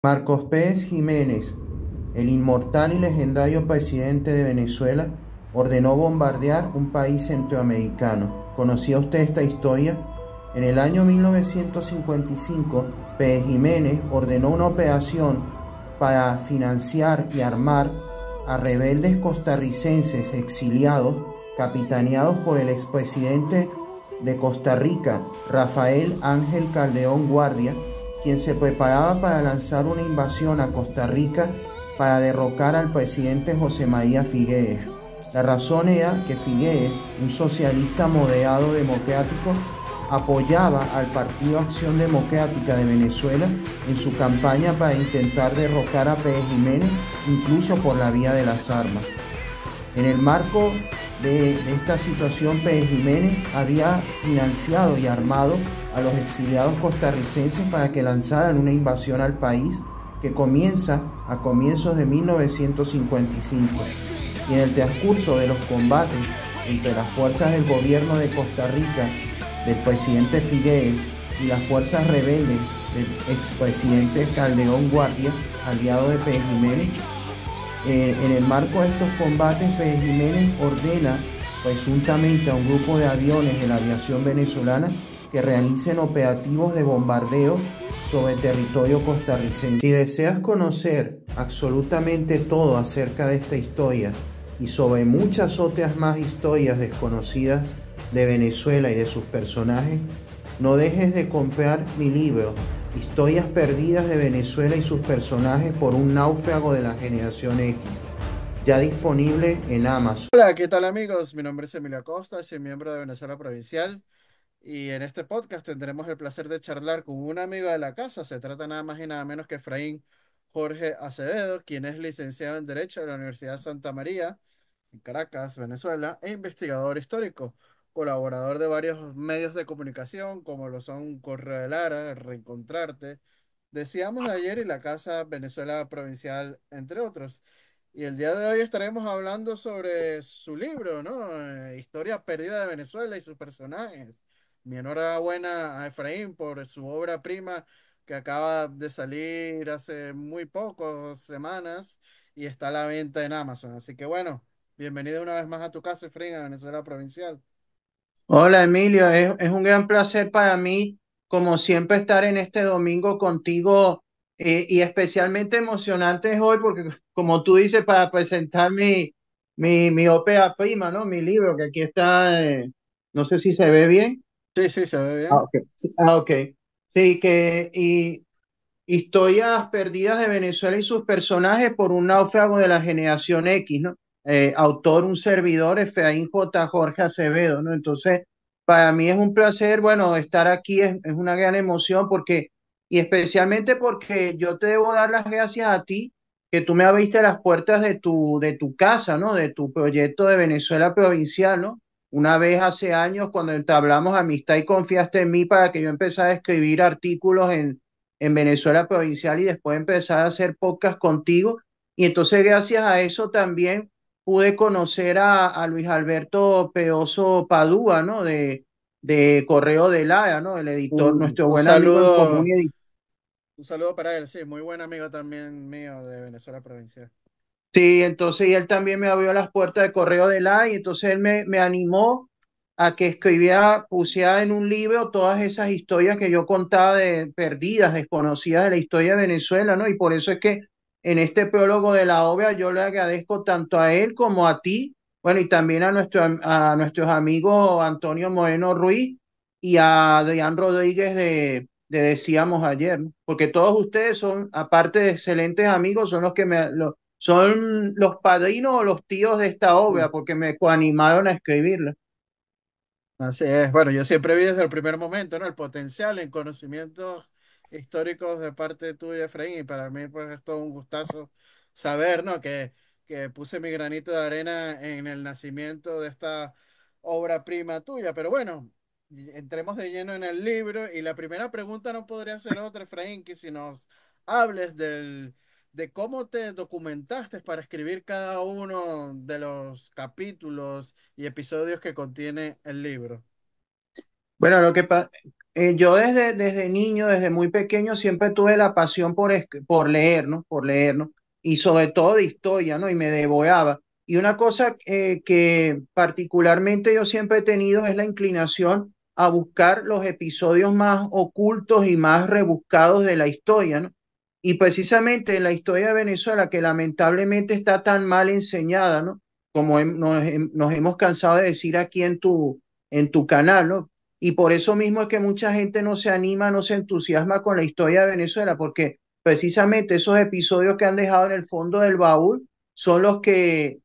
Marcos Pérez Jiménez, el inmortal y legendario presidente de Venezuela, ordenó bombardear un país centroamericano. ¿Conocía usted esta historia? En el año 1955, Pérez Jiménez ordenó una operación para financiar y armar a rebeldes costarricenses exiliados, capitaneados por el expresidente de Costa Rica, Rafael Ángel Calderón Guardia, quien se preparaba para lanzar una invasión a Costa Rica para derrocar al presidente José María Figueres. La razón era que Figueres, un socialista moderado democrático, apoyaba al Partido Acción Democrática de Venezuela en su campaña para intentar derrocar a Pérez Jiménez, incluso por la vía de las armas. En el marco de esta situación, Pérez Jiménez había financiado y armado a los exiliados costarricenses para que lanzaran una invasión al país que comienza a comienzos de 1955. Y en el transcurso de los combates entre las fuerzas del gobierno de Costa Rica, del presidente Figueres, y las fuerzas rebeldes del expresidente Calderón Guardia, aliado de Pérez Jiménez, en el marco de estos combates, Pérez Jiménez ordena presuntamente a un grupo de aviones de la aviación venezolana que realicen operativos de bombardeo sobre el territorio costarricense. Si deseas conocer absolutamente todo acerca de esta historia y sobre muchas otras más historias desconocidas de Venezuela y de sus personajes, no dejes de comprar mi libro Historias perdidas de Venezuela y sus personajes por un náufrago de la generación X, ya disponible en Amazon. Hola, ¿qué tal amigos? Mi nombre es Emilio Acosta, soy miembro de Venezuela Provincial y en este podcast tendremos el placer de charlar con un amigo de la casa. Se trata nada más y nada menos que Efraín Jorge Acevedo, quien es licenciado en Derecho de la Universidad Santa María en Caracas, Venezuela, e investigador histórico, colaborador de varios medios de comunicación como lo son Correo de Lara, Reencontrarte, Decíamos de ayer y la Casa Venezuela Provincial, entre otros. Y el día de hoy estaremos hablando sobre su libro, ¿no? Historia perdida de Venezuela y sus personajes. Mi enhorabuena a Efraín por su obra prima que acaba de salir hace muy pocas semanas y está a la venta en Amazon. Así que bueno, bienvenido una vez más a tu casa, Efraín, a Venezuela Provincial. Hola Emilio, es un gran placer para mí, como siempre, estar en este domingo contigo, y especialmente emocionante es hoy porque, como tú dices, para presentar mi ópera prima, ¿no? Mi libro, que aquí está, no sé si se ve bien. Sí, sí, se ve Ah, bien. ok. Ah, ok. Sí, y historias perdidas de Venezuela y sus personajes por un náufrago de la generación X, ¿no? Autor, un servidor, Efraín J. Jorge Acevedo, ¿no? Entonces, para mí es un placer, bueno, estar aquí es una gran emoción porque, y especialmente porque yo te debo dar las gracias a ti, que tú me abriste las puertas de tu casa, ¿no? De tu proyecto de Venezuela Provincial, ¿no? Una vez hace años, cuando entablamos amistad y confiaste en mí para que yo empezara a escribir artículos en Venezuela Provincial y después empezar a hacer podcast contigo. Y entonces gracias a eso también pude conocer a Luis Alberto Peoso Padua, ¿no? De Correo de Lara, ¿no? El editor, nuestro Un buen amigo en común saludo. y editor. Un saludo para él, sí, muy buen amigo también mío de Venezuela Provincial. Sí, entonces y él también me abrió las puertas de Correo de La y entonces él me animó a que escribiera, pusiera en un libro todas esas historias que yo contaba de perdidas, desconocidas de la historia de Venezuela, ¿no? Y por eso es que en este prólogo de la obra yo le agradezco tanto a él como a ti, bueno, y también a nuestros amigos Antonio Moreno Ruiz y a Adrián Rodríguez de Decíamos Ayer, ¿no? Porque todos ustedes son, aparte de excelentes amigos, son los que son los padrinos o los tíos de esta obra, Mm. porque me coanimaron a escribirla. Así es, bueno, yo siempre vi desde el primer momento, ¿no? El potencial en conocimientos históricos de parte tuya, Efraín, y para mí pues es todo un gustazo saber, ¿no? Que puse mi granito de arena en el nacimiento de esta obra prima tuya, pero bueno, entremos de lleno en el libro y la primera pregunta no podría ser otra, Efraín, que si nos hables de cómo te documentaste para escribir cada uno de los capítulos y episodios que contiene el libro. Bueno, yo desde niño, desde muy pequeño, siempre tuve la pasión por leer, ¿no? Por leer, ¿no? Y sobre todo de historia, ¿no? Y me devoreaba. Y una cosa que particularmente yo siempre he tenido es la inclinación a buscar los episodios más ocultos y más rebuscados de la historia, ¿no? Y precisamente en la historia de Venezuela, que lamentablemente está tan mal enseñada, ¿no? Como nos hemos cansado de decir aquí en tu canal, ¿no? Y por eso mismo es que mucha gente no se anima, no se entusiasma con la historia de Venezuela, porque precisamente esos episodios que han dejado en el fondo del baúl son los que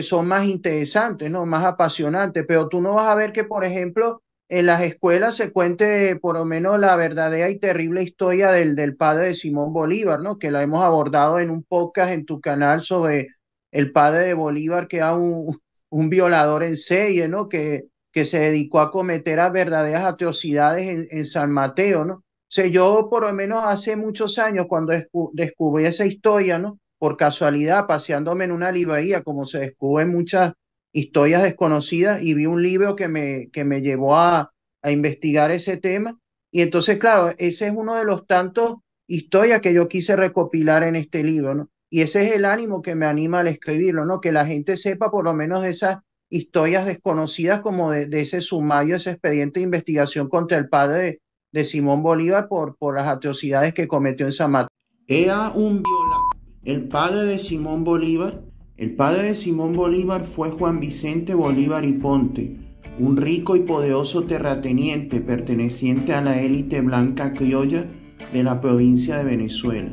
son más interesantes, ¿no? Más apasionantes. Pero tú no vas a ver que, por ejemplo, en las escuelas se cuente por lo menos la verdadera y terrible historia del padre de Simón Bolívar, ¿no? Que la hemos abordado en un podcast en tu canal sobre el padre de Bolívar, que era un violador en serie, ¿no? Que se dedicó a cometer a verdaderas atrocidades en San Mateo, ¿no? O sea, yo por lo menos hace muchos años, cuando descubrí esa historia, ¿no? Por casualidad, paseándome en una librería, como se descubren muchas historias desconocidas, y vi un libro que me llevó a investigar ese tema. Y entonces, claro, ese es uno de los tantos historias que yo quise recopilar en este libro, ¿no? Y ese es el ánimo que me anima al escribirlo, ¿no? Que la gente sepa por lo menos de esas historias desconocidas como de ese sumario, ese expediente de investigación contra el padre de Simón Bolívar por las atrocidades que cometió en San Mateo. Era un violador. El padre de Simón Bolívar, el padre de Simón Bolívar fue Juan Vicente Bolívar y Ponte, un rico y poderoso terrateniente perteneciente a la élite blanca criolla de la provincia de Venezuela.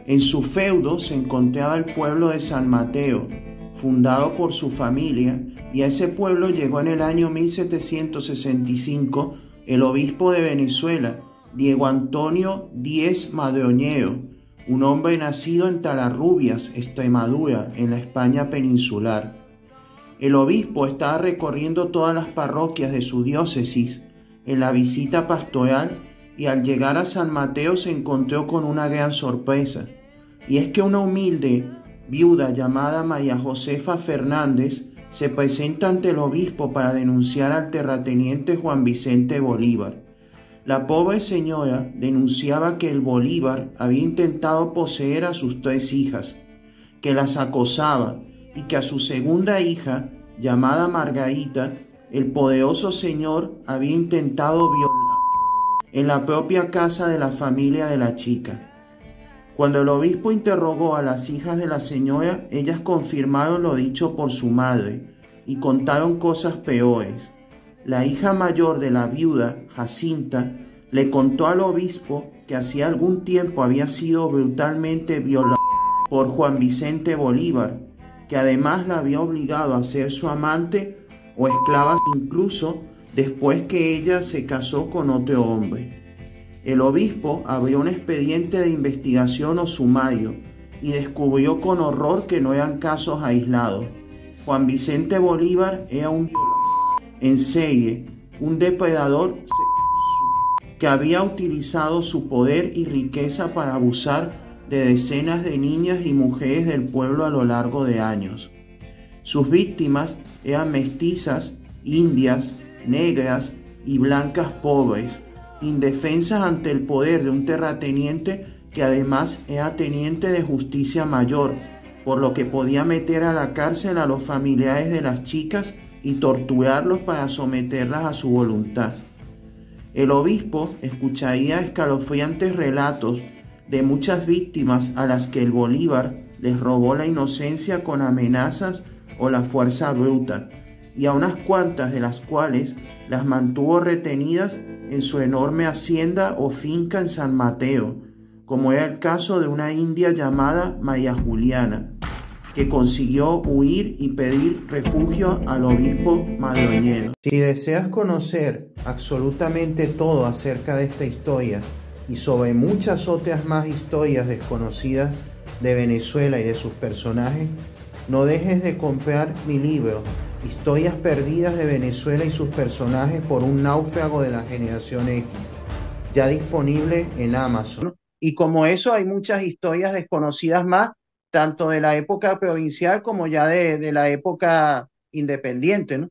En su feudo se encontraba el pueblo de San Mateo, fundado por su familia, y a ese pueblo llegó en el año 1765 el obispo de Venezuela, Diego Antonio Díez Madroñero, un hombre nacido en Talarrubias, Extremadura, en la España peninsular. El obispo estaba recorriendo todas las parroquias de su diócesis en la visita pastoral, y al llegar a San Mateo se encontró con una gran sorpresa, y es que una humilde viuda llamada María Josefa Fernández se presenta ante el obispo para denunciar al terrateniente Juan Vicente Bolívar. La pobre señora denunciaba que el Bolívar había intentado poseer a sus 3 hijas, que las acosaba, y que a su segunda hija, llamada Margarita, el poderoso señor había intentado violar en la propia casa de la familia de la chica. Cuando el obispo interrogó a las hijas de la señora, ellas confirmaron lo dicho por su madre y contaron cosas peores. La hija mayor de la viuda, Jacinta, le contó al obispo que hacía algún tiempo había sido brutalmente violada por Juan Vicente Bolívar, que además la había obligado a ser su amante o esclava incluso después que ella se casó con otro hombre. El obispo abrió un expediente de investigación o sumario y descubrió con horror que no eran casos aislados. Juan Vicente Bolívar era un violador en serie, un depredador que había utilizado su poder y riqueza para abusar de decenas de niñas y mujeres del pueblo a lo largo de años. Sus víctimas eran mestizas, indias, negras y blancas pobres, indefensas ante el poder de un terrateniente que además era teniente de justicia mayor, por lo que podía meter a la cárcel a los familiares de las chicas y torturarlos para someterlas a su voluntad. El obispo escucharía escalofriantes relatos de muchas víctimas a las que el Bolívar les robó la inocencia con amenazas o la fuerza bruta, y a unas cuantas de las cuales las mantuvo retenidas en su enorme hacienda o finca en San Mateo, como era el caso de una india llamada María Juliana, que consiguió huir y pedir refugio al obispo madroñero. Si deseas conocer absolutamente todo acerca de esta historia y sobre muchas otras más historias desconocidas de Venezuela y de sus personajes, no dejes de comprar mi libro, Historias perdidas de Venezuela y sus personajes por un náufrago de la generación X, ya disponible en Amazon. Y como eso hay muchas historias desconocidas más, tanto de la época provincial como ya de la época independiente, ¿no?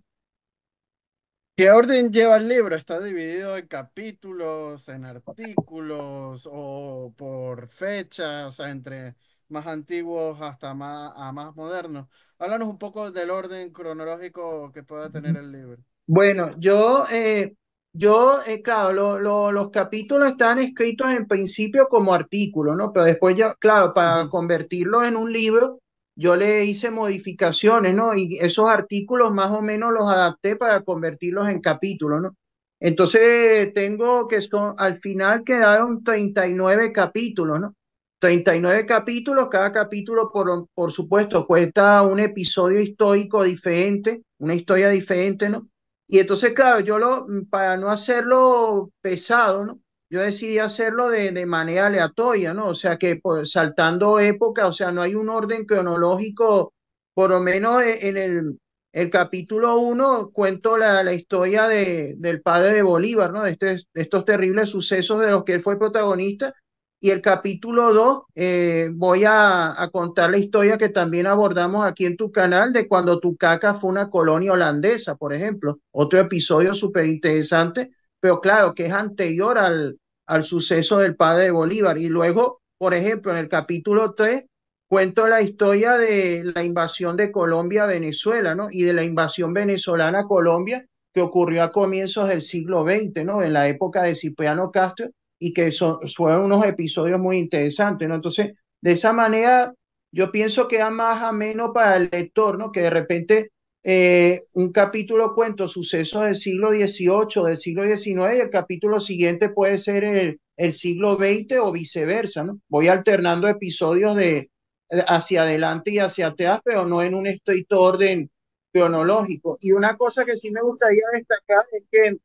¿Qué orden lleva el libro? ¿Está dividido en capítulos, en artículos o por fecha, o sea, entre más antiguos hasta más modernos? Háblanos un poco del orden cronológico que pueda tener el libro. Bueno, claro, los capítulos están escritos en principio como artículos, ¿no? Pero después yo, claro, para Ujú. convertirlos en un libro, yo le hice modificaciones, ¿no? Y esos artículos más o menos los adapté para convertirlos en capítulos, ¿no? Entonces tengo que son, al final quedaron 39 capítulos, ¿no? 39 capítulos, cada capítulo, por supuesto, cuesta un episodio histórico diferente, una historia diferente, ¿no? Y entonces, claro, para no hacerlo pesado, ¿no? Yo decidí hacerlo de manera aleatoria, ¿no? O sea, que pues, saltando época, o sea, no hay un orden cronológico, por lo menos en el capítulo uno cuento la historia del padre de Bolívar, ¿no? De estos terribles sucesos de los que él fue protagonista. Y el capítulo 2 voy a contar la historia que también abordamos aquí en tu canal de cuando Tucaca fue una colonia holandesa, por ejemplo. Otro episodio súper interesante, pero claro, que es anterior al suceso del padre de Bolívar. Y luego, por ejemplo, en el capítulo 3 cuento la historia de la invasión de Colombia a Venezuela, ¿no? Y de la invasión venezolana a Colombia que ocurrió a comienzos del siglo XX, ¿no? En la época de Cipriano Castro y que fueron unos episodios muy interesantes, ¿no? Entonces, de esa manera, yo pienso que es más ameno para el lector, ¿no? Que de repente un capítulo cuento sucesos del siglo XVIII, del siglo XIX, y el capítulo siguiente puede ser el siglo XX o viceversa, ¿no? Voy alternando episodios de hacia adelante y hacia atrás, pero no en un estricto orden cronológico. Y una cosa que sí me gustaría destacar es que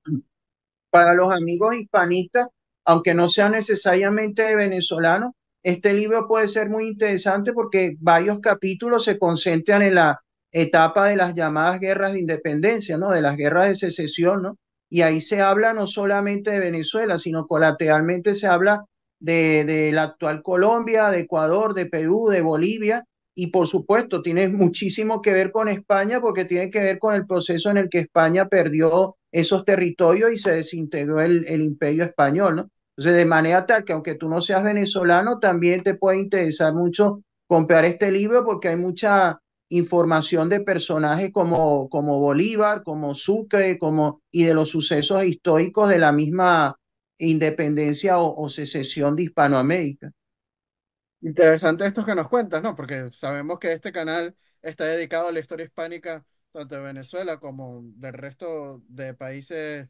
para los amigos hispanistas, aunque no sean necesariamente venezolanos, este libro puede ser muy interesante porque varios capítulos se concentran en la etapa de las llamadas guerras de independencia, ¿no? De las guerras de secesión, ¿no? Y ahí se habla no solamente de Venezuela, sino colateralmente se habla de la actual Colombia, de Ecuador, de Perú, de Bolivia, y por supuesto tiene muchísimo que ver con España porque tiene que ver con el proceso en el que España perdió esos territorios y se desintegró el imperio español, ¿no? Entonces, de manera tal que aunque tú no seas venezolano, también te puede interesar mucho comprar este libro porque hay mucha información de personajes como Bolívar, como Sucre, y de los sucesos históricos de la misma independencia o secesión de Hispanoamérica. Interesante esto que nos cuentas, ¿no? Porque sabemos que este canal está dedicado a la historia hispánica, tanto de Venezuela como del resto de países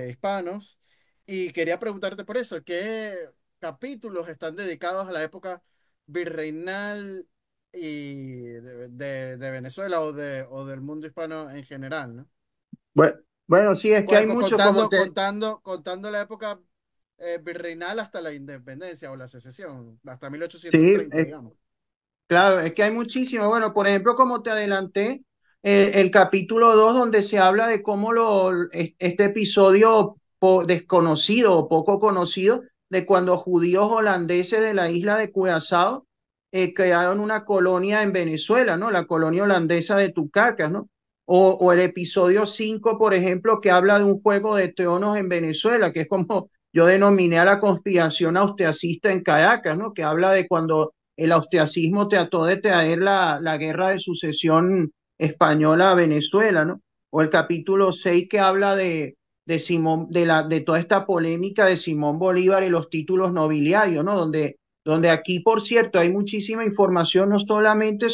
hispanos. Y quería preguntarte por eso, ¿qué capítulos están dedicados a la época virreinal y de Venezuela o del mundo hispano en general, ¿no? Bueno, bueno, sí, es que hay mucho como Contando la época virreinal hasta la independencia o la secesión, hasta sí, 1830, digamos. claro, es que hay muchísimo. Bueno, por ejemplo, como te adelanté, el capítulo 2 donde se habla de cómo este episodio desconocido o poco conocido de cuando judíos holandeses de la isla de Curazao crearon una colonia en Venezuela, ¿no? La colonia holandesa de Tucacas, ¿no? O el episodio 5 por ejemplo, que habla de un juego de tronos en Venezuela, que es como yo denominé a la conspiración austriacista en Caracas, ¿no? Que habla de cuando el austriacismo trató de traer la guerra de sucesión española a Venezuela, ¿no? O el capítulo 6 que habla Simón, de toda esta polémica de Simón Bolívar y los títulos nobiliarios, ¿no? Donde aquí, por cierto, hay muchísima información, no solamente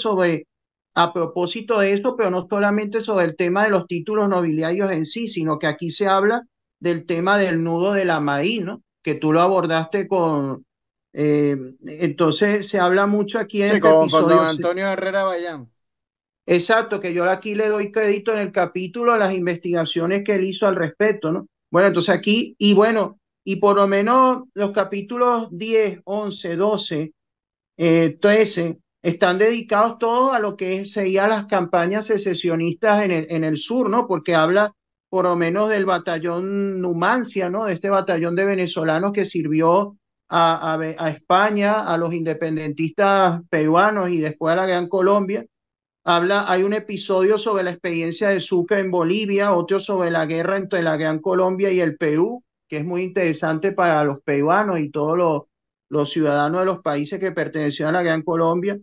a propósito de esto, pero no solamente sobre el tema de los títulos nobiliarios en sí, sino que aquí se habla del tema del nudo de la maíz, ¿no? Que tú lo abordaste entonces se habla mucho aquí en Sí, este con don episodio. Antonio Herrera Bayán. Exacto, que yo aquí le doy crédito en el capítulo a las investigaciones que él hizo al respecto, ¿no? Bueno, entonces aquí, y bueno, y por lo menos los capítulos 10 11 12 13 están dedicados todos a lo que serían las campañas secesionistas en el sur, ¿no? Porque habla por lo menos del batallón Numancia, ¿no? De este batallón de venezolanos que sirvió a España, a los independentistas peruanos y después a la Gran Colombia Hay un episodio sobre la experiencia de Sucre en Bolivia, otro sobre la guerra entre la Gran Colombia y el Perú, que es muy interesante para los peruanos y todos los ciudadanos de los países que pertenecían a la Gran Colombia.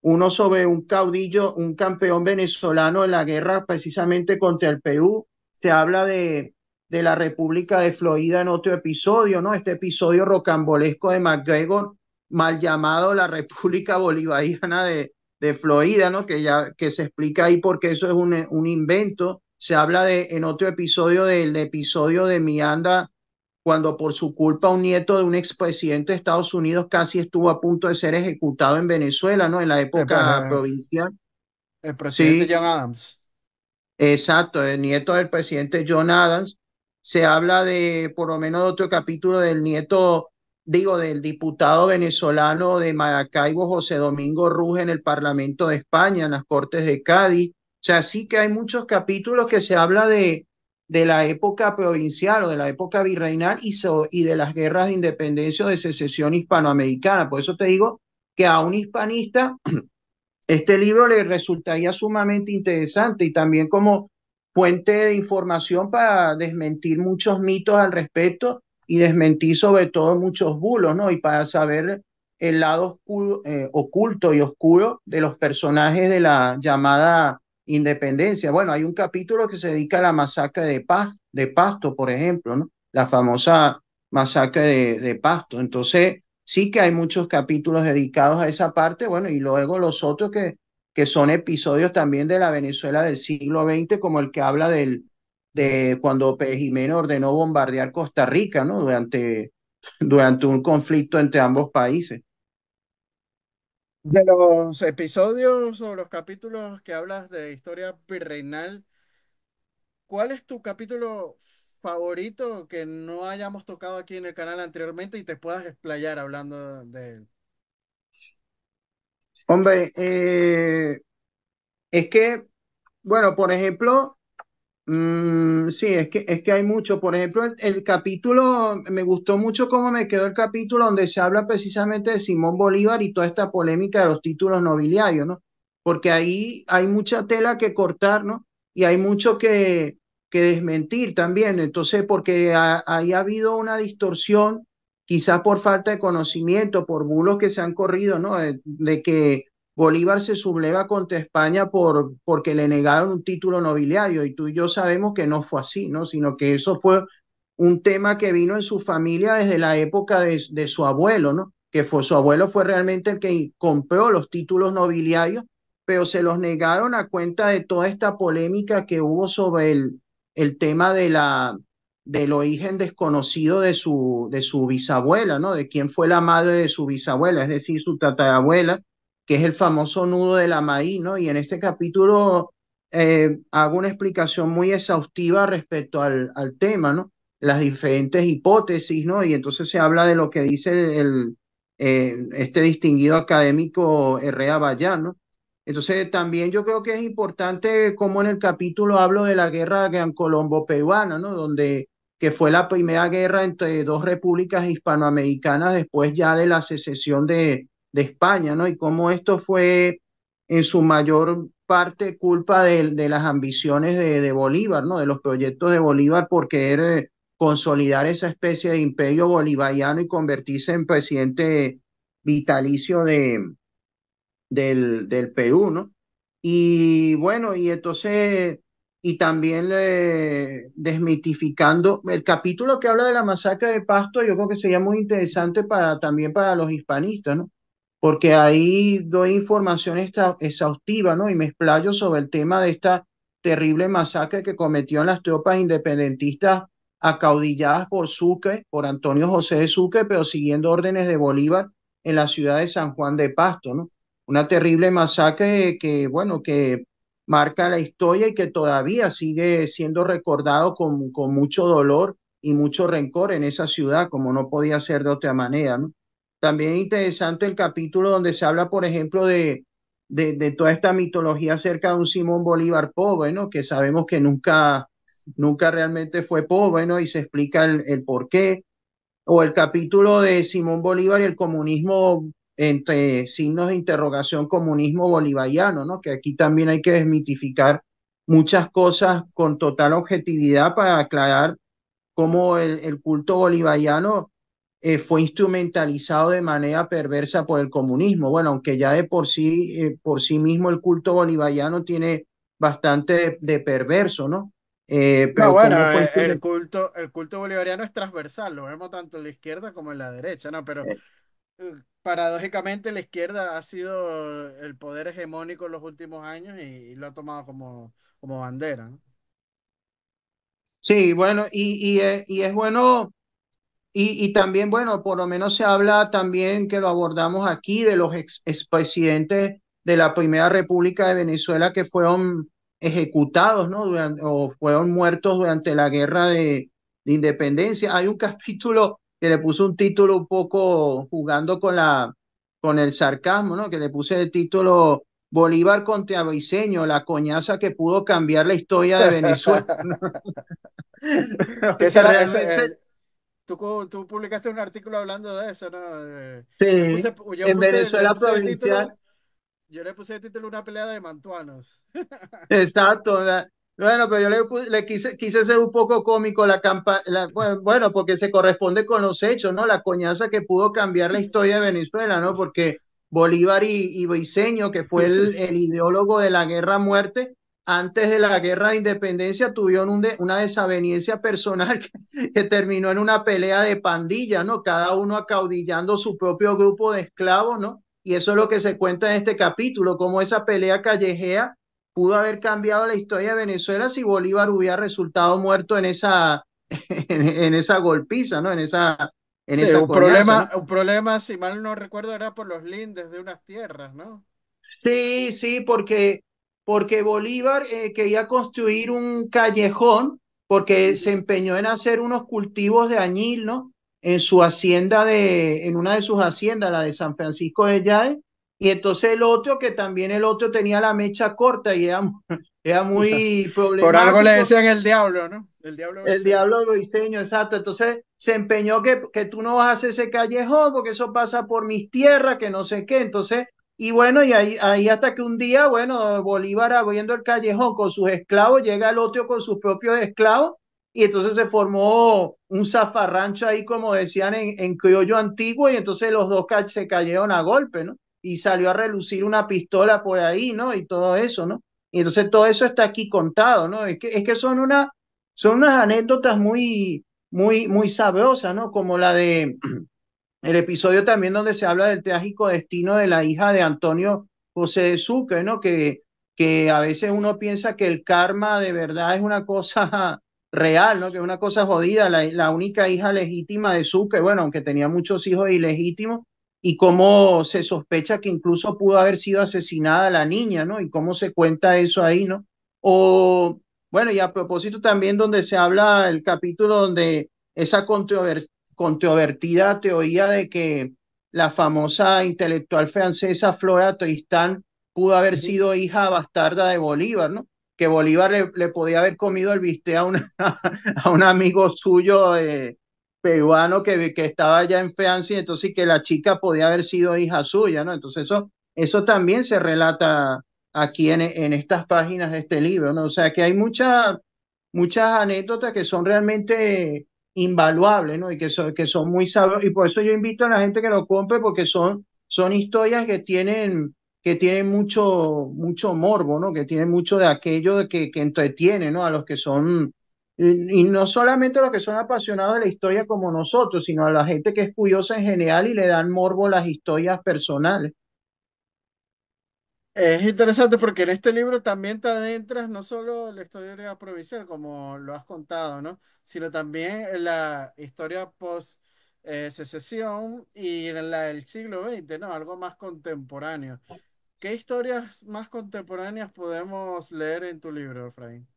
Uno sobre un caudillo, un campeón venezolano en la guerra precisamente contra el Perú. Se habla de la República de Florida en otro episodio, ¿no? Este episodio rocambolesco de McGregor, mal llamado la República Bolivariana de Florida, ¿no? Que se explica ahí porque eso es un invento. Se habla en otro episodio del episodio de Miranda, cuando por su culpa un nieto de un expresidente de Estados Unidos casi estuvo a punto de ser ejecutado en Venezuela, ¿no? En la El, época pre- provincial. el presidente Sí, John Adams. exacto, el nieto del presidente John Adams. Se habla de, por lo menos, otro capítulo del nieto, digo, del diputado venezolano de Maracaibo, José Domingo Ruge, en el Parlamento de España, en las Cortes de Cádiz. O sea, sí que hay muchos capítulos que se habla de la época provincial o de la época virreinal y de las guerras de independencia o de secesión hispanoamericana. Por eso te digo que a un hispanista este libro le resultaría sumamente interesante y también como fuente de información para desmentir muchos mitos al respecto y desmentir sobre todo muchos bulos, ¿no? Y para saber el lado oculto y oscuro de los personajes de la llamada independencia. Bueno, hay un capítulo que se dedica a la masacre de Pasto, por ejemplo, ¿no? La famosa masacre de Pasto. Entonces, sí que hay muchos capítulos dedicados a esa parte, bueno, y luego los otros que son episodios también de la Venezuela del siglo XX, como el que habla de cuando Pérez Jiménez ordenó bombardear Costa Rica, ¿no? Durante un conflicto entre ambos países. De los episodios o los capítulos que hablas de historia virreinal, ¿cuál es tu capítulo favorito que no hayamos tocado aquí en el canal anteriormente y te puedas explayar hablando de él? Hombre, es que, bueno, por ejemplo, sí, es que hay mucho. Por ejemplo, el capítulo, me gustó mucho cómo me quedó el capítulo donde se habla precisamente de Simón Bolívar y toda esta polémica de los títulos nobiliarios, ¿no? Porque ahí hay mucha tela que cortar, ¿no? Y hay mucho que desmentir también. Entonces, porque ahí ha habido una distorsión, quizás por falta de conocimiento, por bulos que se han corrido, ¿no? De que Bolívar se subleva contra España porque le negaron un título nobiliario y tú y yo sabemos que no fue así, ¿no? Sino que eso fue un tema que vino en su familia desde la época de su abuelo, ¿no? Que fue su abuelo fue realmente el que compró los títulos nobiliarios, pero se los negaron a cuenta de toda esta polémica que hubo sobre el tema del origen desconocido de su bisabuela, ¿no? De quién fue la madre de su bisabuela, es decir, su tatarabuela, que es el famoso nudo de la maíz, ¿no? Y en este capítulo hago una explicación muy exhaustiva respecto al tema, ¿no? Las diferentes hipótesis, ¿no? Y entonces se habla de lo que dice este distinguido académico Herrera Bayán, ¿no? Entonces también yo creo que es importante como en el capítulo hablo de la guerra gran colombo-peruana, ¿no? Donde que fue la primera guerra entre dos repúblicas hispanoamericanas después ya de la secesión de España, ¿no? Y cómo esto fue en su mayor parte culpa de las ambiciones de Bolívar, ¿no? De los proyectos de Bolívar por querer consolidar esa especie de imperio bolivariano y convertirse en presidente vitalicio del Perú, ¿no? Y bueno, y entonces, y también desmitificando el capítulo que habla de la masacre de Pasto, yo creo que sería muy interesante también para los hispanistas, ¿no? Porque ahí doy información exhaustiva, ¿no? Y me explayo sobre el tema de esta terrible masacre que cometió en las tropas independentistas acaudilladas por Sucre, por Antonio José de Sucre, pero siguiendo órdenes de Bolívar en la ciudad de San Juan de Pasto, ¿no? Una terrible masacre que, bueno, que marca la historia y que todavía sigue siendo recordado con mucho dolor y mucho rencor en esa ciudad, como no podía ser de otra manera, ¿no? También interesante el capítulo donde se habla, por ejemplo, de toda esta mitología acerca de un Simón Bolívar pobre, ¿no? Que sabemos que nunca realmente fue pobre, ¿no? Y se explica el por qué. O el capítulo de Simón Bolívar y el comunismo entre signos de interrogación comunismo bolivariano, ¿no? Que aquí también hay que desmitificar muchas cosas con total objetividad para aclarar cómo el culto bolivariano fue instrumentalizado de manera perversa por el comunismo. Bueno, aunque ya de por sí mismo el culto bolivariano tiene bastante de perverso, ¿no? No, Pero bueno, cómo fue el culto bolivariano es transversal, lo vemos tanto en la izquierda como en la derecha, ¿no? Pero eh, paradójicamente la izquierda ha sido el poder hegemónico en los últimos años y lo ha tomado como bandera, ¿no? sí, bueno, y es bueno. Y también, bueno, por lo menos se habla también que lo abordamos aquí de los expresidentes de la Primera República de Venezuela que fueron ejecutados, ¿no? O fueron muertos durante la guerra de independencia. Hay un capítulo que le puse un título un poco jugando con el sarcasmo, ¿no? Que le puse el título Bolívar contra Briceño, la coñaza que pudo cambiar la historia de Venezuela, Que porque realmente tú publicaste un artículo hablando de eso, ¿no? sí, Yo en le Venezuela puse de provincial. título, yo le puse de título una pelea de mantuanos. Exacto. Bueno, pero yo le quise ser un poco cómico bueno, porque se corresponde con los hechos, ¿no? La coñaza que pudo cambiar la historia de Venezuela, ¿no? Porque Bolívar y Briceño, que fue el ideólogo de la guerra a muerte, antes de la guerra de independencia tuvieron una desaveniencia personal que terminó en una pelea de pandilla, ¿no? Cada uno acaudillando su propio grupo de esclavos, ¿no? Y eso es lo que se cuenta en este capítulo, cómo esa pelea callejera pudo haber cambiado la historia de Venezuela si Bolívar hubiera resultado muerto en esa golpiza, ¿no? En Sí, esa coñaza, ¿no? un problema, si mal no recuerdo, era por los lindes de unas tierras, ¿no? Sí, sí, porque Bolívar quería construir un callejón porque se Ujú. empeñó en hacer unos cultivos de añil, ¿no? En una de sus haciendas, la de San Francisco de Yaes, y entonces el otro, que también el otro tenía la mecha corta y era muy Por algo le problemático. decían el diablo, ¿no? El diablo El briseño. diablo egoísteño, exacto. Entonces se empeñó que tú no vas a hacer ese callejón porque eso pasa por mis tierras, que no sé qué. Entonces, y bueno, y ahí hasta que un día, bueno, Bolívar abriendo el callejón con sus esclavos, llega el otro con sus propios esclavos, y entonces se formó un zafarrancho ahí, como decían en criollo antiguo, y entonces los dos se cayeron a golpe, ¿no? Y salió a relucir una pistola por ahí, ¿no? Y todo eso, ¿no? Y entonces todo eso está aquí contado, ¿no? Es que son unas anécdotas muy sabrosas, ¿no? Como la de el episodio también donde se habla del trágico destino de la hija de Antonio José de Sucre, ¿no? Que a veces uno piensa que el karma de verdad es una cosa real, ¿no? Que es una cosa jodida, la única hija legítima de Sucre, bueno, aunque tenía muchos hijos ilegítimos, y cómo se sospecha que incluso pudo haber sido asesinada la niña, ¿no? Y cómo se cuenta eso ahí, ¿no? O, bueno, y a propósito también donde se habla el capítulo donde esa controvertida teoría de que la famosa intelectual francesa Flora Tristán pudo haber Ujú. sido hija bastarda de Bolívar, ¿no? Que Bolívar le podía haber comido el bistec a un amigo suyo peruano que estaba allá en Francia, entonces que la chica podía haber sido hija suya, ¿no? Entonces eso también se relata aquí en estas páginas de este libro, ¿no? O sea que hay muchas anécdotas que son realmente invaluables, ¿no? Y que son muy sabrosas. Y por eso yo invito a la gente que lo compre, porque son historias que tienen mucho morbo, ¿no? Que tienen mucho de aquello que entretiene, ¿no? A los que son, y no solamente a los que son apasionados de la historia como nosotros, sino a la gente que es curiosa en general y le dan morbo a las historias personales. Es interesante porque en este libro también te adentras no solo en la historia provincial, como lo has contado, ¿no? Sino también en la historia post secesión y en la del siglo XX, ¿no? Algo más contemporáneo. ¿Qué historias más contemporáneas podemos leer en tu libro, Efraín?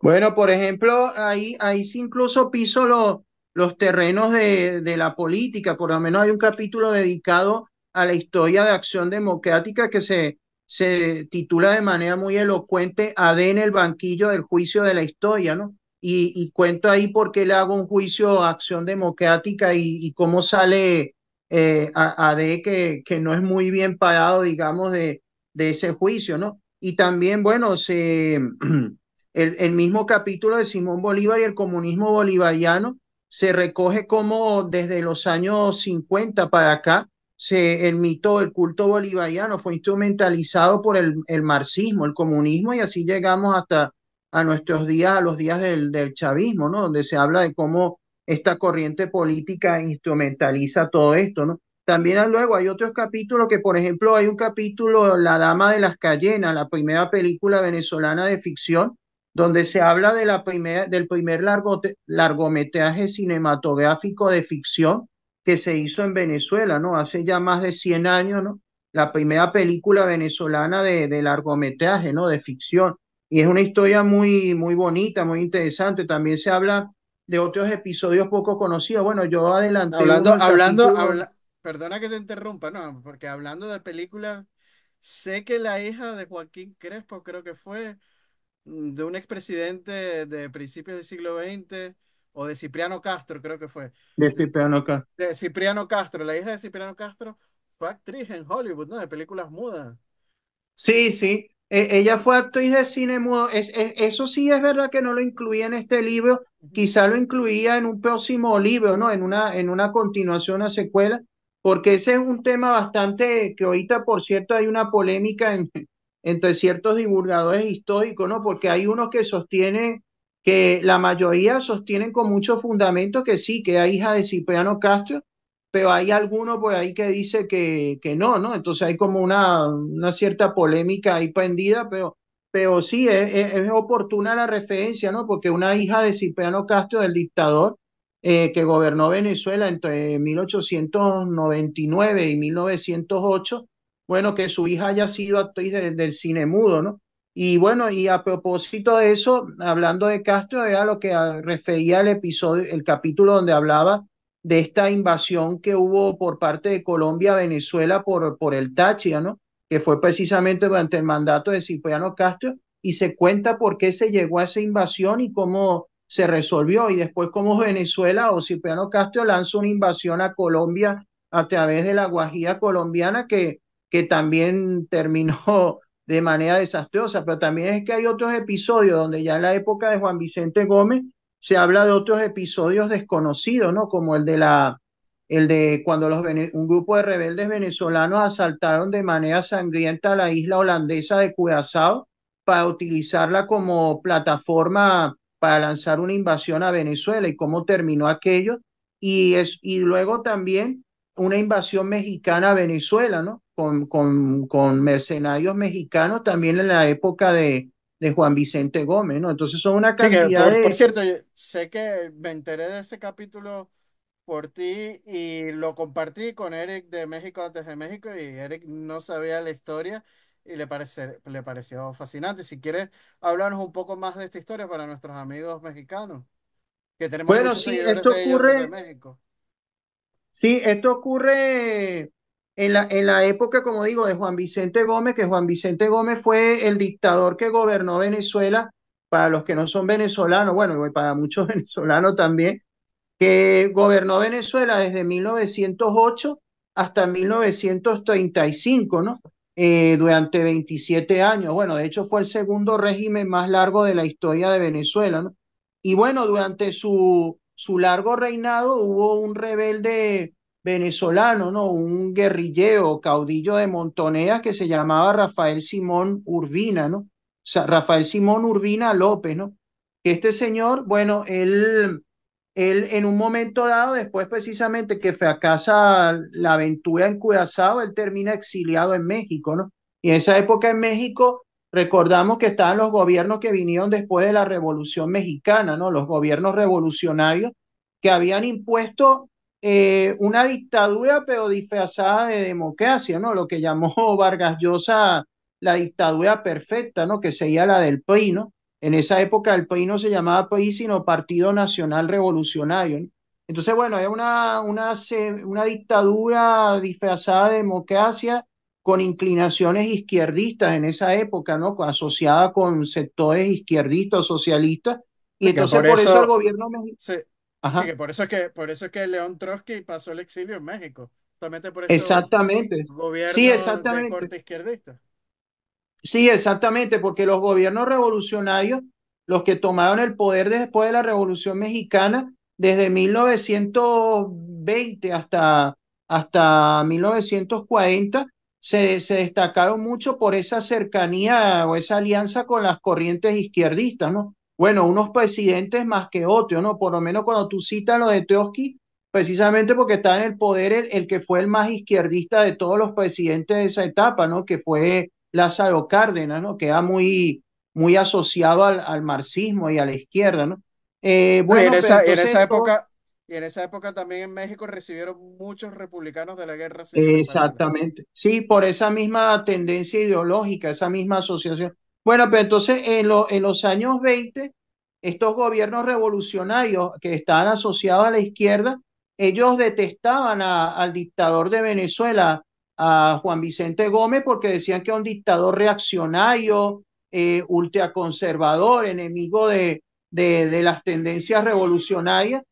Bueno, por ejemplo, ahí sí incluso piso los terrenos de la política, por lo menos hay un capítulo dedicado a la historia de Acción Democrática que se titula de manera muy elocuente AD en el banquillo del juicio de la historia, ¿no? Y cuento ahí por qué le hago un juicio a Acción Democrática y cómo sale AD que no es muy bien pagado, digamos, de ese juicio, ¿no? Y también, bueno, el mismo capítulo de Simón Bolívar y el comunismo bolivariano se recoge como desde los años 50 para acá, el mito, el culto bolivariano fue instrumentalizado por el marxismo, el comunismo, y así llegamos hasta a nuestros días, a los días del chavismo, ¿no? Donde se habla de cómo esta corriente política instrumentaliza todo esto, ¿no? También luego hay otros capítulos que, por ejemplo, hay un capítulo, La Dama de las Cayenas, la primera película venezolana de ficción, donde se habla de del primer largometraje cinematográfico de ficción que se hizo en Venezuela, ¿no? Hace ya más de 100 años, ¿no? La primera película venezolana de largometraje, ¿no? De ficción. Y es una historia muy, muy bonita, muy interesante. También se habla de otros episodios poco conocidos. Bueno, yo adelanté Hablando, uno, el hablando, capítulo habla, perdona que te interrumpa, no, porque hablando de películas, sé que la hija de Joaquín Crespo, creo que fue, de un expresidente de principios del siglo XX, o de Cipriano Castro, creo que fue. de Cipriano acá. De Cipriano Castro, la hija de Cipriano Castro fue actriz en Hollywood, ¿no? De películas mudas. Sí, sí. Ella fue actriz de cine mudo. Eso sí es verdad que no lo incluía en este libro. Ujú. Quizá lo incluía en un próximo libro, ¿no? En una continuación, una secuela, porque ese es un tema bastante que ahorita, por cierto, hay una polémica entre ciertos divulgadores históricos, ¿no? Porque hay unos que sostienen que la mayoría sostienen con mucho fundamento que sí, que es hija de Cipriano Castro, pero hay alguno por ahí que dice que no, ¿no? Entonces hay como una cierta polémica ahí prendida, pero sí, es oportuna la referencia, ¿no? Porque una hija de Cipriano Castro, del dictador, que gobernó Venezuela entre 1899 y 1908, bueno, que su hija haya sido actriz del cine mudo, ¿no? Y bueno, y a propósito de eso, hablando de Castro, era lo que refería el episodio, el capítulo donde hablaba de esta invasión que hubo por parte de Colombia a Venezuela por el Táchira, ¿no? Que fue precisamente durante el mandato de Cipriano Castro, y se cuenta por qué se llegó a esa invasión y cómo se resolvió, y después cómo Venezuela o Cipriano Castro lanzó una invasión a Colombia a través de la Guajira colombiana que también terminó de manera desastrosa, pero también es que hay otros episodios donde ya en la época de Juan Vicente Gómez se habla de otros episodios desconocidos, ¿no? Como el de cuando un grupo de rebeldes venezolanos asaltaron de manera sangrienta la isla holandesa de Curazao para utilizarla como plataforma para lanzar una invasión a Venezuela y cómo terminó aquello. Y luego también una invasión mexicana a Venezuela, ¿no? Con mercenarios mexicanos también en la época de Juan Vicente Gómez, ¿no? Entonces son una Sí, que cantidad por de, cierto, yo sé que me enteré de este capítulo por ti y lo compartí con Eric de México antes de México y Eric no sabía la historia y le pareció fascinante. Si quieres hablarnos un poco más de esta historia para nuestros amigos mexicanos, que tenemos bueno, muchos sí, seguidores de ellos de México. sí, esto ocurre en la época, como digo, de Juan Vicente Gómez, que Juan Vicente Gómez fue el dictador que gobernó Venezuela, para los que no son venezolanos, bueno, y para muchos venezolanos también, que gobernó Venezuela desde 1908 hasta 1935, ¿no? Durante 27 años. Bueno, de hecho fue el segundo régimen más largo de la historia de Venezuela, ¿no? Y bueno, durante su largo reinado hubo un rebelde venezolano, ¿no? Un guerrillero, caudillo de Montoneras que se llamaba Rafael Simón Urbina, ¿no? O sea, Rafael Simón Urbina López, ¿no? Este señor, bueno, él en un momento dado, después precisamente que fracasa la aventura en Curazao, él termina exiliado en México, ¿no? Y en esa época en México, recordamos que estaban los gobiernos que vinieron después de la Revolución Mexicana, ¿no? Los gobiernos revolucionarios que habían impuesto una dictadura, pero disfrazada de democracia, ¿no? Lo que llamó Vargas Llosa la dictadura perfecta, ¿no? Que sería la del PRI, ¿no? En esa época el PRI no se llamaba PRI, sino Partido Nacional Revolucionario, ¿no? Entonces, bueno, era una dictadura disfrazada de democracia con inclinaciones izquierdistas en esa época, ¿no? Asociada con sectores izquierdistas o socialistas. Y Sí, que entonces por por eso el eso, gobierno mexicano, sí, sí, ajá, que por eso es que León Trotsky pasó el exilio en México. justamente por estos exactamente. Sí, gobiernos de exactamente. corte izquierdista. Sí, exactamente, porque los gobiernos revolucionarios, los que tomaron el poder después de la Revolución Mexicana, desde 1920 hasta 1940, se destacaron mucho por esa cercanía o esa alianza con las corrientes izquierdistas, ¿no? Bueno, unos presidentes más que otros, ¿no? Por lo menos cuando tú citas lo de Trotsky, precisamente porque está en el poder el que fue el más izquierdista de todos los presidentes de esa etapa, ¿no? Que fue Lázaro Cárdenas, ¿no? Que era muy asociado al marxismo y a la izquierda, ¿no? No, Bueno, pero entonces todo, y en esa época también en México recibieron muchos republicanos de la Guerra Civil Española. exactamente, sí, por esa misma tendencia ideológica, esa misma asociación. Bueno, pero entonces en los años 20, estos gobiernos revolucionarios que estaban asociados a la izquierda, ellos detestaban al dictador de Venezuela, a Juan Vicente Gómez, porque decían que era un dictador reaccionario, ultraconservador, enemigo de las tendencias revolucionarias.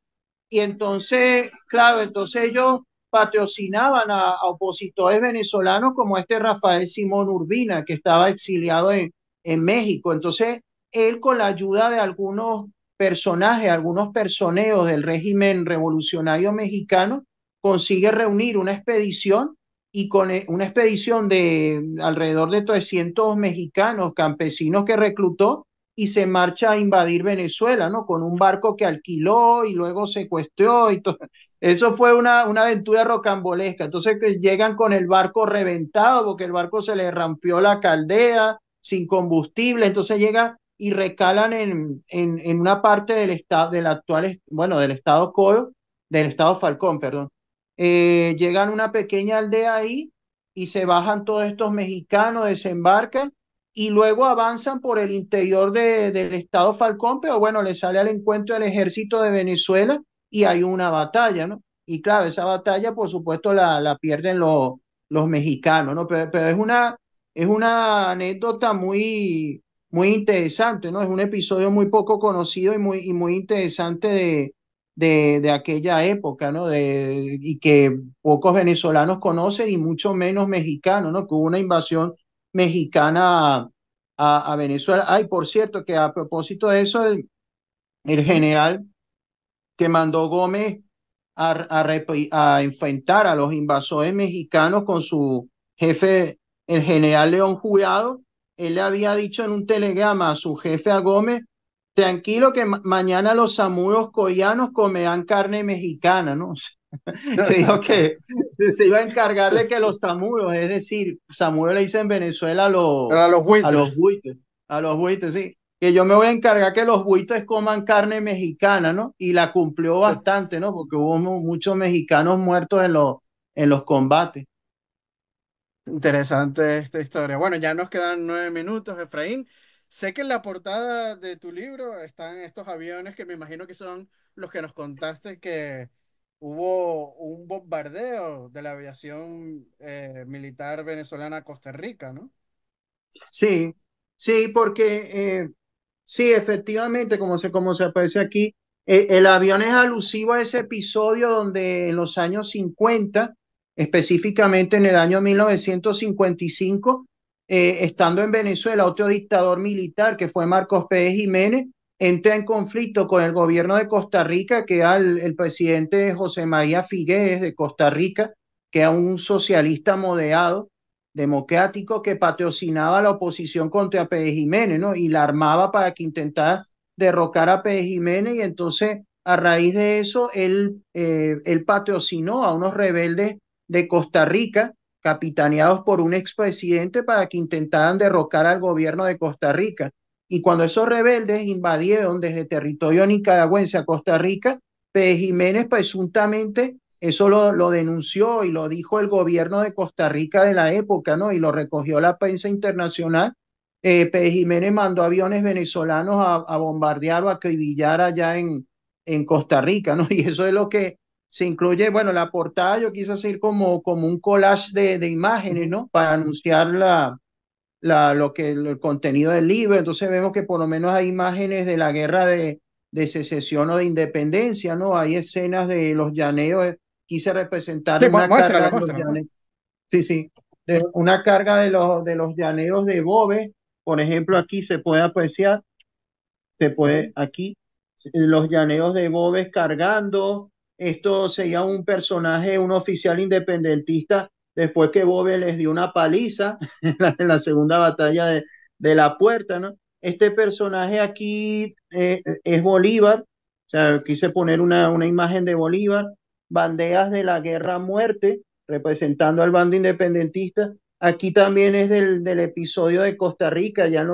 Y entonces, claro, entonces ellos patrocinaban a opositores venezolanos como este Rafael Simón Urbina, que estaba exiliado en México. Entonces, él con la ayuda de algunos personajes, algunos personeros del régimen revolucionario mexicano, consigue reunir una expedición y con una expedición de alrededor de 300 mexicanos campesinos que reclutó y se marcha a invadir Venezuela, ¿no? Con un barco que alquiló y luego secuestró y todo. Eso fue una aventura rocambolesca. Entonces que llegan con el barco reventado porque el barco se le rompió la caldera, sin combustible, entonces llegan y recalan en una parte del estado, del actual, bueno, del estado Coro, del estado Falcón, perdón. Llegan a una pequeña aldea ahí y se bajan todos estos mexicanos, desembarcan y luego avanzan por el interior del estado Falcón, pero bueno, le sale al encuentro el ejército de Venezuela y hay una batalla, ¿no? Y claro, esa batalla, por supuesto, la pierden los mexicanos, ¿no? Pero es una anécdota muy interesante, ¿no? Es un episodio muy poco conocido y muy interesante de aquella época, ¿no? Y que pocos venezolanos conocen y mucho menos mexicanos, ¿no? Que hubo una invasión mexicana a Venezuela. Ay, por cierto, que a propósito de eso, el general que mandó Gómez a enfrentar a los invasores mexicanos con su jefe, el general León Jurado, él le había dicho en un telegrama a su jefe, a Gómez, tranquilo que mañana los zamuros coreanos comerán carne mexicana, ¿no? Le dijo que se iba a encargar de que los zamuros, es decir, zamuros le dicen en Venezuela Para los a los buitres. buitres, sí, que yo me voy a encargar que los buitres coman carne mexicana, ¿no? Y la cumplió bastante, ¿no? Porque hubo muchos mexicanos muertos en los combates. Interesante esta historia. Bueno, ya nos quedan 9 minutos, Efraín. Sé que en la portada de tu libro están estos aviones que me imagino que son los que nos contaste que hubo un bombardeo de la aviación militar venezolana a Costa Rica, ¿no? Sí, sí, porque sí, efectivamente, como se aparece aquí, el avión es alusivo a ese episodio donde en los años 50, específicamente en el año 1955, estando en Venezuela, otro dictador militar que fue Marcos Pérez Jiménez, entra en conflicto con el gobierno de Costa Rica, que era el presidente José María Figueres de Costa Rica, que era un socialista moderado democrático que patrocinaba la oposición contra Pérez Jiménez, ¿no? Y la armaba para que intentara derrocar a Pérez Jiménez y entonces a raíz de eso él patrocinó a unos rebeldes de Costa Rica capitaneados por un expresidente para que intentaran derrocar al gobierno de Costa Rica. Y cuando esos rebeldes invadieron desde territorio nicaragüense a Costa Rica, Pérez Jiménez presuntamente eso lo denunció y lo dijo el gobierno de Costa Rica de la época, ¿no? Y lo recogió la prensa internacional. Pérez Jiménez mandó aviones venezolanos a bombardear o a acribillar allá en Costa Rica, ¿no? Y eso es lo que se incluye, bueno, la portada yo quise hacer como un collage de imágenes, Ujú. ¿no? Para anunciar el contenido del libro. Entonces vemos que por lo menos hay imágenes de la guerra de secesión o de independencia, ¿no? Hay escenas de los llaneos quise representar Sí, una muéstralo, carga de los muéstralo, llaneros, sí, sí, una carga de los llaneros de Boves. Por ejemplo, aquí se puede apreciar, se puede aquí, los llaneros de Boves cargando. Esto sería un personaje, un oficial independentista, después que Boves les dio una paliza en la segunda batalla de la Puerta, ¿no? Este personaje aquí es Bolívar, o sea, quise poner una imagen de Bolívar, banderas de la guerra a muerte, representando al bando independentista. Aquí también es del episodio de Costa Rica, ya en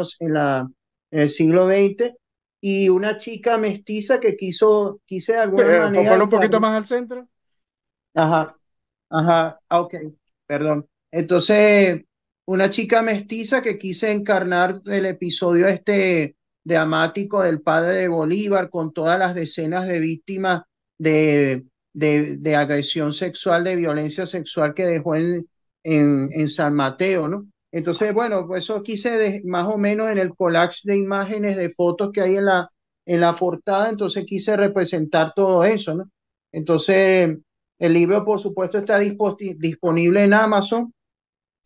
el siglo XX, y una chica mestiza que quise de alguna manera ponlo un poquito encarnar. más al centro. Ajá, ajá, ok, perdón. Entonces, una chica mestiza que quise encarnar el episodio este dramático del padre de Bolívar con todas las decenas de víctimas de, de agresión sexual, de violencia sexual que dejó en San Mateo, ¿no? Entonces, bueno, pues eso quise más o menos en el collage de imágenes, de fotos que hay en la portada, entonces quise representar todo eso, ¿no? Entonces, el libro, por supuesto, está disponible en Amazon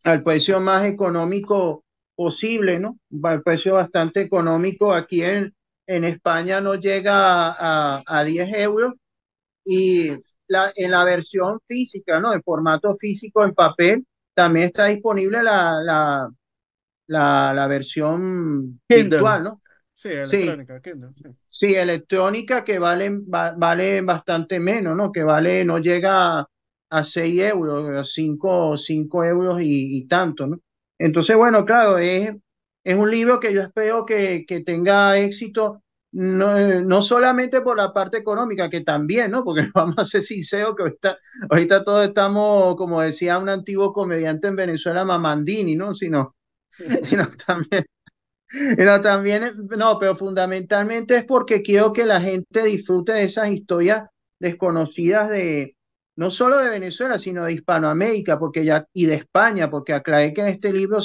al precio más económico posible, ¿no? Al precio bastante económico. Aquí en España no llega a 10 euros y en la versión física, ¿no? En formato físico, en papel, también está disponible la versión Kindle. virtual, ¿no? Sí, Sí, electrónica, Kindle. Sí. sí, electrónica que vale bastante menos, ¿no? Que vale, no llega a 6 euros, a 5 euros y tanto, ¿no? Entonces, bueno, claro, es un libro que yo espero que tenga éxito, no solamente por la parte económica, que también, ¿no? Porque vamos a ser sinceros que ahorita todos estamos, como decía un antiguo comediante en Venezuela, Mamandini, ¿no? Sino también pero también, no, pero fundamentalmente es porque quiero que la gente disfrute de esas historias desconocidas no solo de Venezuela, sino de Hispanoamérica, y de España, porque aclaré que en este libro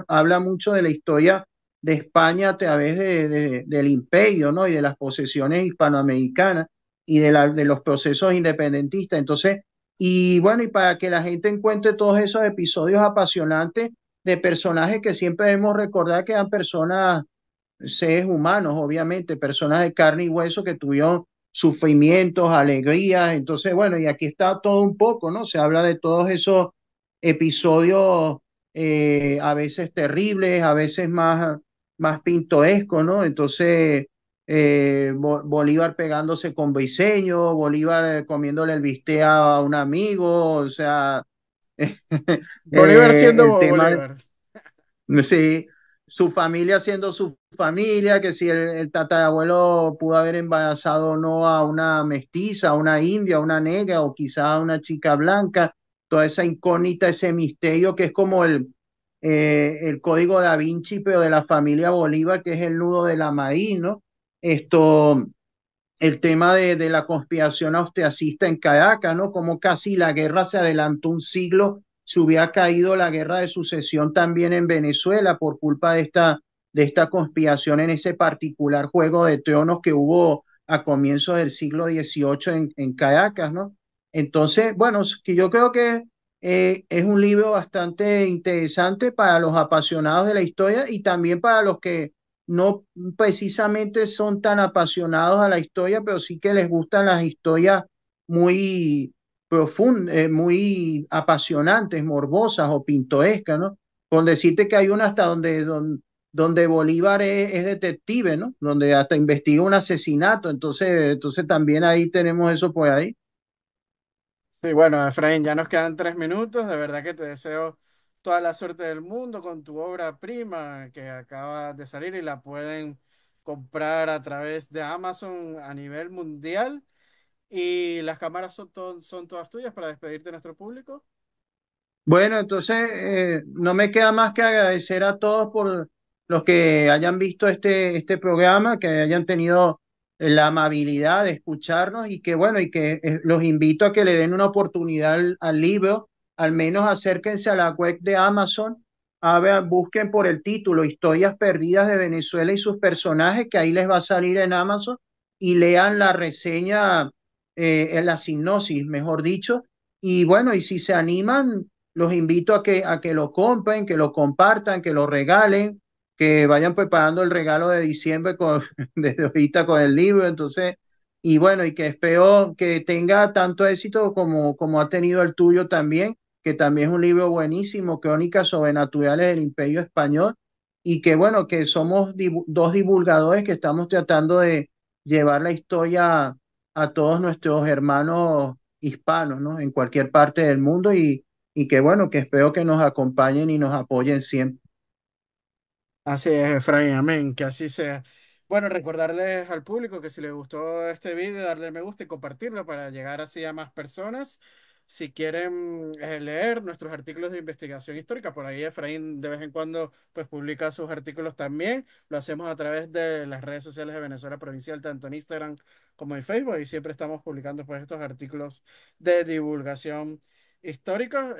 habla mucho de la historia de España a través del imperio, ¿no? Y de las posesiones hispanoamericanas y de los procesos independentistas. Entonces, y bueno, y para que la gente encuentre todos esos episodios apasionantes de personajes que siempre debemos recordar que eran personas, seres humanos, obviamente, personas de carne y hueso que tuvieron sufrimientos, alegrías. Entonces, bueno, y aquí está todo un poco, ¿no? Se habla de todos esos episodios a veces terribles, a veces más pintorescos, ¿no? Entonces, Bolívar pegándose con Briceño, Bolívar comiéndole el bistec a un amigo, o sea, Bolívar siendo el tema Bolívar. sí, su familia siendo su familia, que si el tatarabuelo pudo haber embarazado o no a una mestiza, a una india, a una negra o quizá a una chica blanca, toda esa incógnita, ese misterio que es como el código da Vinci, pero de la familia Bolívar, que es el nudo de la maíz, ¿no? Esto, el tema de la conspiración austriacista en Caracas, ¿no? Como casi la guerra se adelantó un siglo, se hubiera caído la guerra de sucesión también en Venezuela por culpa de esta conspiración en ese particular juego de tronos que hubo a comienzos del siglo XVIII en Caracas, ¿no? Entonces, bueno, que yo creo que es un libro bastante interesante para los apasionados de la historia y también para los que no precisamente son tan apasionados a la historia, pero sí que les gustan las historias muy profundas, muy apasionantes, morbosas o pintorescas, ¿no? Con decirte que hay una hasta donde Bolívar es detective, ¿no? Donde hasta investiga un asesinato, entonces también ahí tenemos eso por ahí. Sí, bueno, Efraín, ya nos quedan 3 minutos. De verdad que te deseo toda la suerte del mundo con tu obra prima que acaba de salir y la pueden comprar a través de Amazon a nivel mundial. Y las cámaras son todas tuyas para despedirte de nuestro público. Bueno, entonces no me queda más que agradecer a todos por los que hayan visto este programa, que hayan tenido la amabilidad de escucharnos y que bueno, y que los invito a que le den una oportunidad al libro, al menos acérquense a la web de Amazon, busquen por el título Historias Perdidas de Venezuela y sus personajes, que ahí les va a salir en Amazon y lean la reseña en la sinopsis, mejor dicho. Y bueno, y si se animan, los invito a que lo compren, que lo compartan, que lo regalen, que vayan preparando el regalo de diciembre con, desde ahorita con el libro. Entonces, y bueno, y que espero que tenga tanto éxito como ha tenido el tuyo también, que también es un libro buenísimo, Crónicas Sobrenaturales del Imperio Español, y que bueno, que somos dos divulgadores que estamos tratando de llevar la historia a todos nuestros hermanos hispanos, ¿no? En cualquier parte del mundo y que bueno, que espero que nos acompañen y nos apoyen siempre. Así es, Efraín, amén, que así sea. Bueno, recordarles al público que si les gustó este video, darle me gusta y compartirlo para llegar así a más personas. Si quieren leer nuestros artículos de investigación histórica, por ahí Efraín de vez en cuando pues publica sus artículos también. Lo hacemos a través de las redes sociales de Venezuela Provincial, tanto en Instagram como en Facebook, y siempre estamos publicando pues estos artículos de divulgación histórica.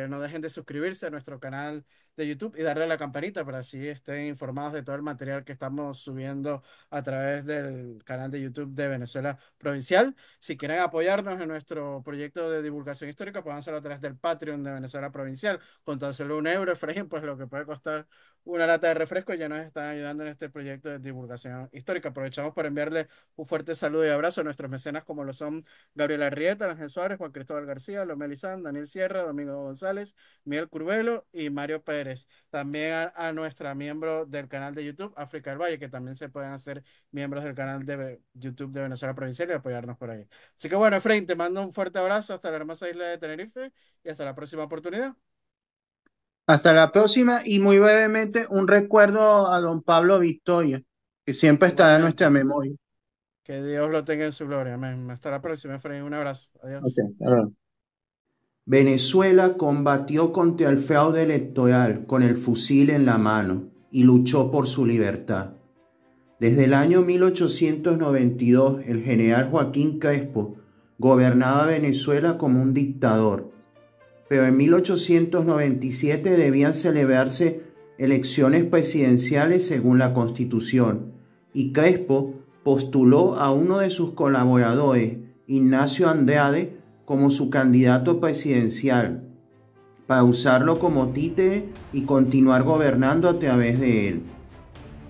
No dejen de suscribirse a nuestro canal de YouTube y darle a la campanita para así estén informados de todo el material que estamos subiendo a través del canal de YouTube de Venezuela Provincial. Si quieren apoyarnos en nuestro proyecto de divulgación histórica, pueden hacerlo a través del Patreon de Venezuela Provincial. Con tan solo €1, Efraín, pues lo que puede costar una lata de refresco, ya nos están ayudando en este proyecto de divulgación histórica. Aprovechamos para enviarle un fuerte saludo y abrazo a nuestros mecenas como lo son Gabriela Arrieta, Ángel Suárez, Juan Cristóbal García, Lomé Lizán, Daniel Sierra, Domingo González, Miguel Curvelo y Mario Pérez. También a nuestra miembro del canal de YouTube, África del Valle, que también se pueden hacer miembros del canal de YouTube de Venezuela Provincial y apoyarnos por ahí. Así que bueno, Efraín, te mando un fuerte abrazo hasta la hermosa isla de Tenerife y hasta la próxima oportunidad. Hasta la próxima y muy brevemente un recuerdo a don Pablo Victoria, que siempre estará en nuestra Igualmente, memoria. que Dios lo tenga en su gloria. Amén. Hasta la próxima, Efraín. Un abrazo. Adiós. Okay, Venezuela combatió contra el fraude electoral con el fusil en la mano y luchó por su libertad. Desde el año 1892, el general Joaquín Crespo gobernaba Venezuela como un dictador, pero en 1897 debían celebrarse elecciones presidenciales según la Constitución, y Crespo postuló a uno de sus colaboradores, Ignacio Andrade, como su candidato presidencial, para usarlo como títere y continuar gobernando a través de él.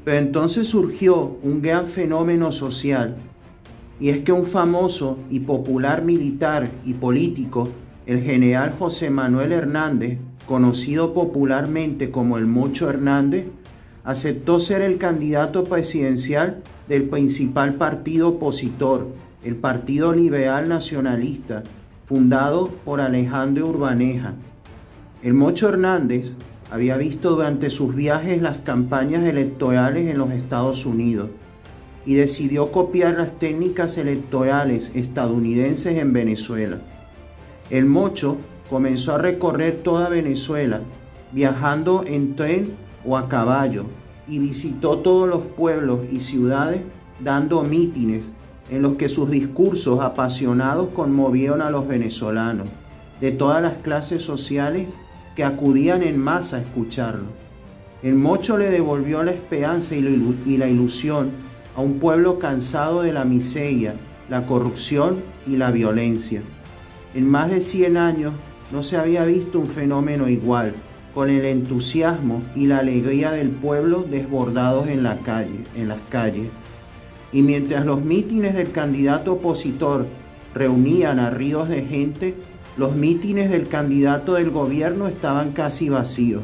Pero entonces surgió un gran fenómeno social, y es que un famoso y popular militar y político, el general José Manuel Hernández, conocido popularmente como el Mocho Hernández, aceptó ser el candidato presidencial del principal partido opositor, el Partido Liberal Nacionalista, fundado por Alejandro Urbaneja. El Mocho Hernández había visto durante sus viajes las campañas electorales en los Estados Unidos y decidió copiar las técnicas electorales estadounidenses en Venezuela. El Mocho comenzó a recorrer toda Venezuela, viajando en tren o a caballo, y visitó todos los pueblos y ciudades dando mítines en los que sus discursos apasionados conmovieron a los venezolanos de todas las clases sociales que acudían en masa a escucharlo. El Mocho le devolvió la esperanza y la ilusión a un pueblo cansado de la miseria, la corrupción y la violencia. En más de 100 años no se había visto un fenómeno igual, con el entusiasmo y la alegría del pueblo desbordados en las calles. Y mientras los mítines del candidato opositor reunían a ríos de gente, los mítines del candidato del gobierno estaban casi vacíos.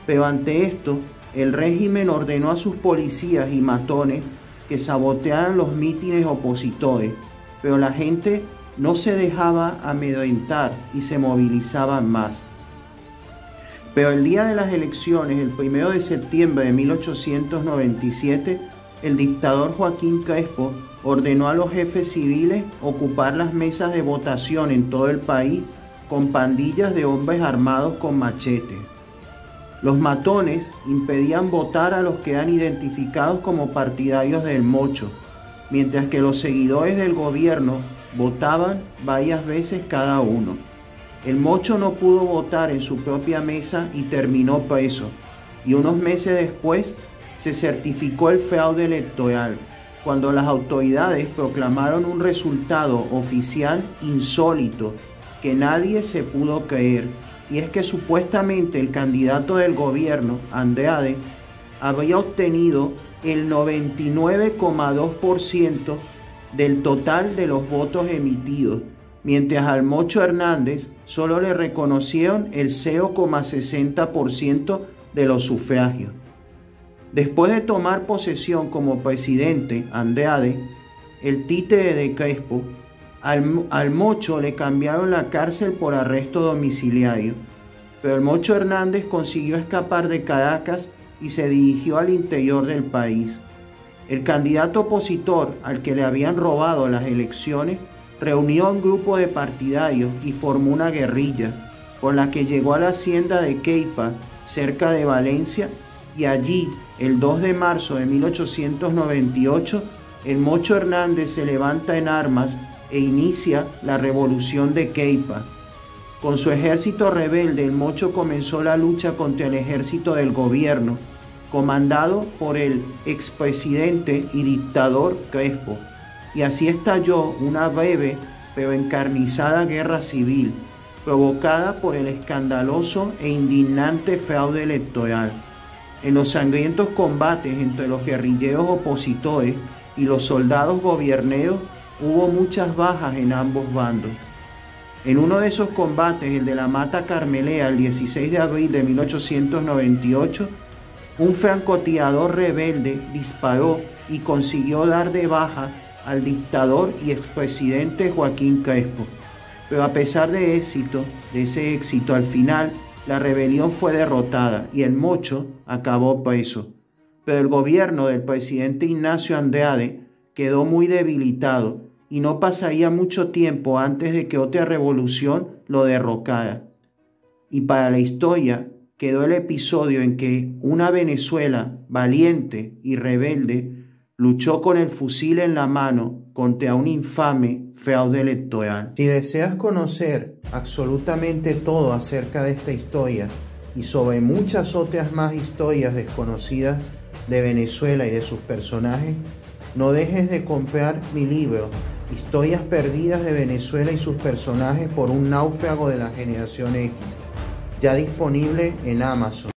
Pero ante esto, el régimen ordenó a sus policías y matones que sabotearan los mítines opositores, pero la gente no se dejaba amedrentar y se movilizaban más. Pero el día de las elecciones, el 1 de septiembre de 1897, el dictador Joaquín Crespo ordenó a los jefes civiles ocupar las mesas de votación en todo el país con pandillas de hombres armados con machetes. Los matones impedían votar a los que eran identificados como partidarios del Mocho, mientras que los seguidores del gobierno votaban varias veces cada uno. El Mocho no pudo votar en su propia mesa y terminó preso, y unos meses después se certificó el fraude electoral, cuando las autoridades proclamaron un resultado oficial insólito que nadie se pudo creer, y es que supuestamente el candidato del gobierno, Andrade, habría obtenido el 99,2% del total de los votos emitidos, mientras al Mocho Hernández solo le reconocieron el 0,60% de los sufragios. Después de tomar posesión como presidente, Andrade, el títere de Crespo, al Mocho le cambiaron la cárcel por arresto domiciliario, pero el Mocho Hernández consiguió escapar de Caracas y se dirigió al interior del país. El candidato opositor al que le habían robado las elecciones reunió a un grupo de partidarios y formó una guerrilla, con la que llegó a la hacienda de Queipa, cerca de Valencia, y allí, el 2 de marzo de 1898, el Mocho Hernández se levanta en armas e inicia la revolución de Queipa. Con su ejército rebelde, el Mocho comenzó la lucha contra el ejército del gobierno, comandado por el expresidente y dictador Crespo, y así estalló una breve pero encarnizada guerra civil, provocada por el escandaloso e indignante fraude electoral. En los sangrientos combates entre los guerrilleros opositores y los soldados gobierneros hubo muchas bajas en ambos bandos. En uno de esos combates, el de la Mata Carmelea, el 16 de abril de 1898, un francotirador rebelde disparó y consiguió dar de baja al dictador y expresidente Joaquín Crespo. Pero a pesar de ese éxito, al final la rebelión fue derrotada y el Mocho acabó preso. Pero el gobierno del presidente Ignacio Andrade quedó muy debilitado y no pasaría mucho tiempo antes de que otra revolución lo derrocara. Y para la historia quedó el episodio en que una Venezuela valiente y rebelde luchó con el fusil en la mano contra un infame fraude electoral. Si deseas conocer absolutamente todo acerca de esta historia y sobre muchas otras más historias desconocidas de Venezuela y de sus personajes, no dejes de comprar mi libro, Historias perdidas de Venezuela y sus personajes por un náufrago de la generación X, ya disponible en Amazon.